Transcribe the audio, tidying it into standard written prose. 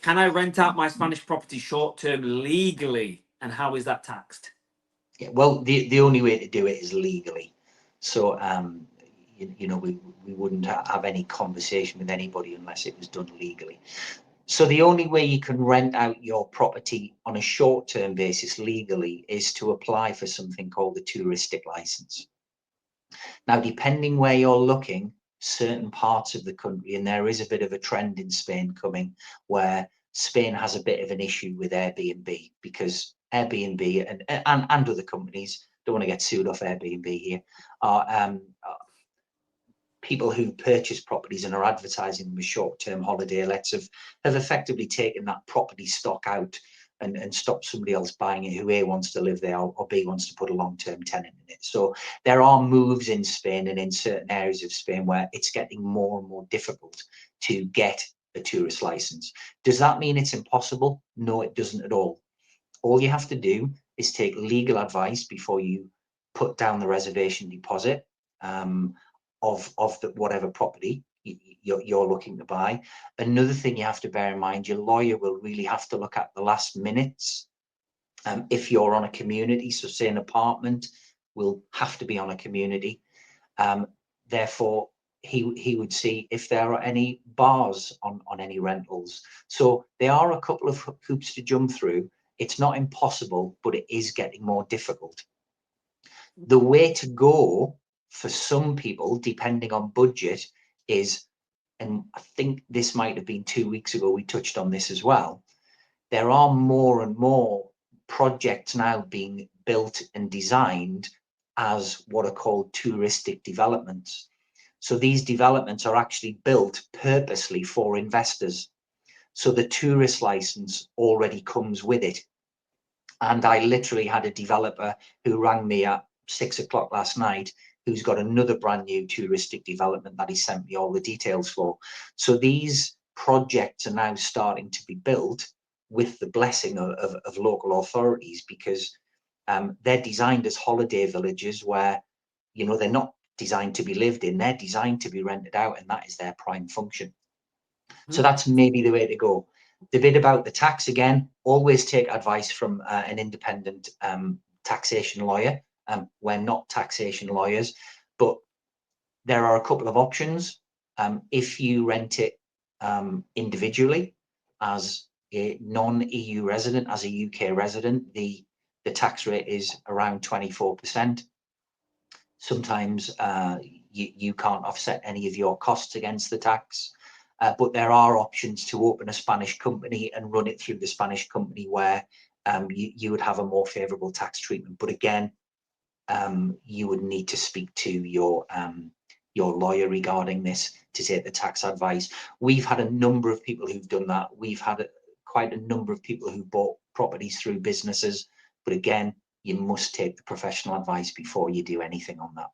Can I rent out my Spanish property short term legally? And how is that taxed? Yeah, well, the only way to do it is legally. So, you know, we wouldn't have any conversation with anybody unless it was done legally. So the only way you can rent out your property on a short-term basis legally is to apply for something called the touristic license. Now, depending where you're looking, certain parts of the country, and there is a bit of a trend in Spain coming, where Spain has a bit of an issue with Airbnb, because Airbnb and other companies, don't want to get sued off Airbnb here, are people who purchase properties and are advertising them as short-term holiday lets have effectively taken that property stock out and stopped somebody else buying it who A, wants to live there, or B, wants to put a long-term tenant in it. So there are moves in Spain and in certain areas of Spain where it's getting more and more difficult to get a tourist license. Does that mean it's impossible? No, it doesn't at all. All you have to do is take legal advice before you put down the reservation deposit of the whatever property you're looking to buy. Another thing you have to bear in mind, your lawyer will really have to look at the last minutes. If you're on a community, so say an apartment will have to be on a community. Therefore, he would see if there are any bars on any rentals. So there are a couple of hoops to jump through. It's not impossible, but it is getting more difficult. The way to go for some people, depending on budget, is, and I think this might have been 2 weeks ago, we touched on this as well, there are more and more projects now being built and designed as what are called touristic developments. So these developments are actually built purposely for investors. So the tourist license already comes with it. And I literally had a developer who rang me at 6 o'clock last night, who's got another brand new touristic development that he sent me all the details for. So these projects are now starting to be built with the blessing of local authorities, because they're designed as holiday villages where, you know, they're not designed to be lived in, they're designed to be rented out, and that is their prime function. So that's maybe the way to go. The bit about the tax, again, always take advice from an independent taxation lawyer. We're not taxation lawyers, but there are a couple of options. If you rent it individually as a non-EU resident, as a UK resident, the tax rate is around 24%. Sometimes you can't offset any of your costs against the tax. But there are options to open a Spanish company and run it through the Spanish company where you would have a more favourable tax treatment. But again, you would need to speak to your lawyer regarding this to take the tax advice. We've had a number of people who've done that. We've had quite a number of people who bought properties through businesses. But again, you must take the professional advice before you do anything on that.